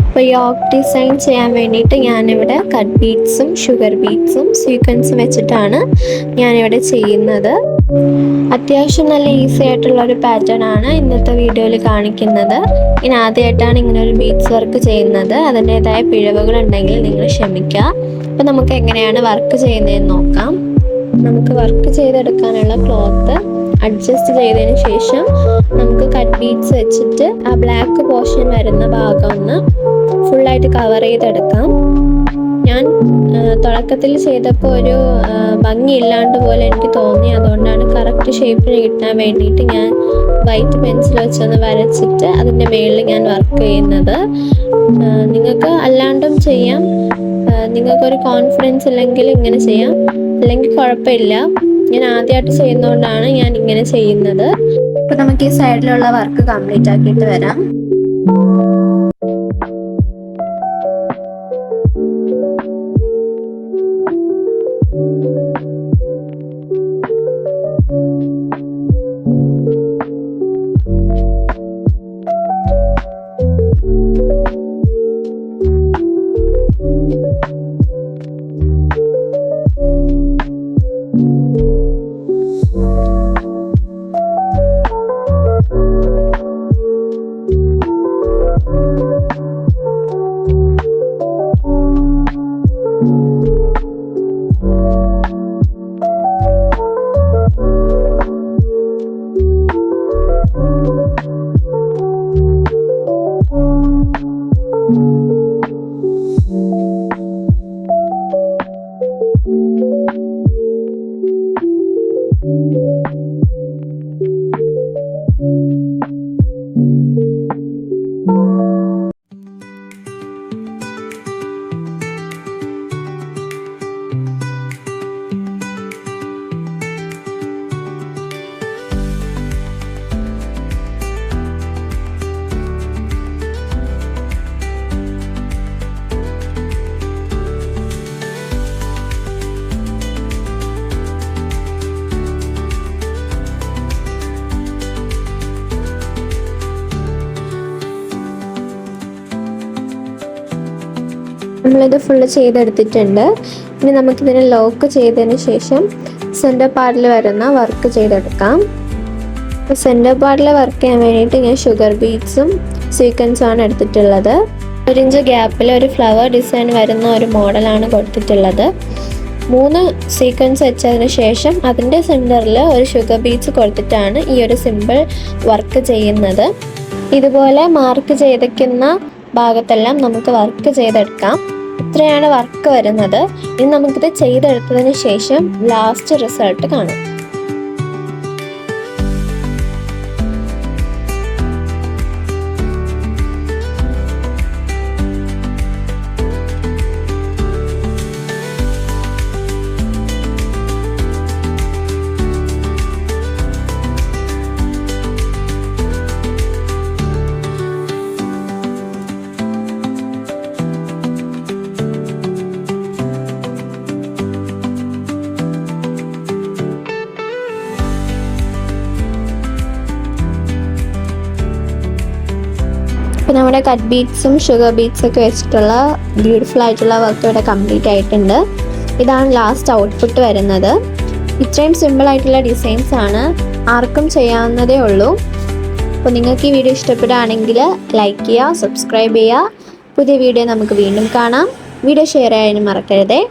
അപ്പോൾ yoke design ചെയ്യാൻ വേണ്ടിയിട്ട് ഞാനിവിടെ കട്ട് ബീഡ്സും ഷുഗർ ബീഡ്സും സ്വീക്വൻസും വെച്ചിട്ടാണ് ഞാനിവിടെ ചെയ്യുന്നത്. അത്യാവശ്യം നല്ല ഈസി ആയിട്ടുള്ള ഒരു പാറ്റേൺ ആണ് ഇന്നത്തെ വീഡിയോയിൽ കാണിക്കുന്നത്. ഇനി ആദ്യമായിട്ടാണ് ഇങ്ങനെ ഒരു ബീഡ്സ് വർക്ക് ചെയ്യുന്നത്. അതിൻ്റെതായ പിഴവുകൾ ഉണ്ടെങ്കിൽ നിങ്ങൾ ക്ഷമിക്കുക. അപ്പോൾ നമുക്ക് എങ്ങനെയാണ് വർക്ക് ചെയ്യുന്നതെന്ന് നോക്കാം. നമുക്ക് വർക്ക് ചെയ്തെടുക്കാനുള്ള ക്ലോത്ത് അഡ്ജസ്റ്റ് ചെയ്തതിന് ശേഷം നമുക്ക് കട്ട് ബീഡ്സ് വെച്ചിട്ട് ആ ബ്ലാക്ക് പോർഷൻ വരുന്ന ഭാഗം ഒന്ന് ഫുള്ളായിട്ട് കവർ ചെയ്തെടുക്കാം. ഞാൻ തുടക്കത്തിൽ ചെയ്തപ്പോൾ ഒരു ഭംഗിയില്ലാണ്ട് പോലെ എനിക്ക് തോന്നി. അതുകൊണ്ടാണ് കറക്റ്റ് ഷേപ്പിന് കിട്ടാൻ വേണ്ടിയിട്ട് ഞാൻ വൈറ്റ് പെൻസിൽ വെച്ചൊന്ന് വരച്ചിട്ട് അതിൻ്റെ മുകളിൽ ഞാൻ വർക്ക് ചെയ്യുന്നത്. നിങ്ങൾക്ക് അല്ലാണ്ടും ചെയ്യാം. നിങ്ങൾക്കൊരു കോൺഫിഡൻസ് ഇല്ലെങ്കിൽ ഇങ്ങനെ ചെയ്യാം, അല്ലെങ്കിൽ കുഴപ്പമില്ല. ഞാൻ ആദ്യമായിട്ട് ചെയ്യുന്നതുകൊണ്ടാണ് ഞാൻ ഇങ്ങനെ ചെയ്യുന്നത്. അപ്പോൾ നമുക്ക് ഈ സൈഡിലുള്ള വർക്ക് കംപ്ലീറ്റ് ആക്കിയിട്ട് വരാം. നമ്മളിത് ഫുള്ള് ചെയ്തെടുത്തിട്ടുണ്ട്. ഇനി നമുക്കിതിനെ ലോക്ക് ചെയ്തതിന് ശേഷം സെൻറ്റർ പാർട്ടിൽ വരുന്ന വർക്ക് ചെയ്തെടുക്കാം. അപ്പോൾ സെൻറ്റർ പാർട്ടിൽ വർക്ക് ചെയ്യാൻ വേണ്ടിയിട്ട് ഞാൻ ഷുഗർ ബീഡ്സും സ്വീക്വൻസും ആണ് എടുത്തിട്ടുള്ളത്. 1 ഇഞ്ച് ഗ്യാപ്പിൽ ഒരു ഫ്ലവർ ഡിസൈൻ വരുന്ന ഒരു മോഡലാണ് കൊടുത്തിട്ടുള്ളത്. 3 സീക്വൻസ് വെച്ചതിന് ശേഷം അതിൻ്റെ സെൻറ്ററിൽ ഒരു ഷുഗർ ബീഡ്സ് കൊടുത്തിട്ടാണ് ഈ ഒരു സിമ്പിൾ വർക്ക് ചെയ്യുന്നത്. ഇതുപോലെ മാർക്ക് ചെയ്തേക്കുന്ന ഭാഗത്തെല്ലാം നമുക്ക് വർക്ക് ചെയ്തെടുക്കാം. ഇത്രയാണ് വർക്ക് വരുന്നത്. ഇനി നമുക്കിത് ചെയ്തെടുത്തതിന് ശേഷം ലാസ്റ്റ് റിസൾട്ട് കാണാം. അപ്പോൾ നമ്മുടെ കട്ട് ബീഡ്സും ഷുഗർ ബീഡ്സും ഒക്കെ വെച്ചിട്ടുള്ള ബ്യൂട്ടിഫുൾ ആയിട്ടുള്ള വർക്ക് ഇവിടെ കംപ്ലീറ്റ് ആയിട്ടുണ്ട്. ഇതാണ് ലാസ്റ്റ് ഔട്ട്പുട്ട് വരുന്നത്. ഇത്രയും സിമ്പിൾ ആയിട്ടുള്ള ഡിസൈൻസ് ആണ്, ആർക്കും ചെയ്യാവുന്നതേ ഉള്ളൂ. അപ്പോൾ നിങ്ങൾക്ക് ഈ വീഡിയോ ഇഷ്ടപ്പെടുകയാണെങ്കിൽ ലൈക്ക് ചെയ്യുക, സബ്സ്ക്രൈബ് ചെയ്യുക. പുതിയ വീഡിയോ നമുക്ക് വീണ്ടും കാണാം. വീഡിയോ ഷെയർ ചെയ്യാനും മറക്കരുതേ.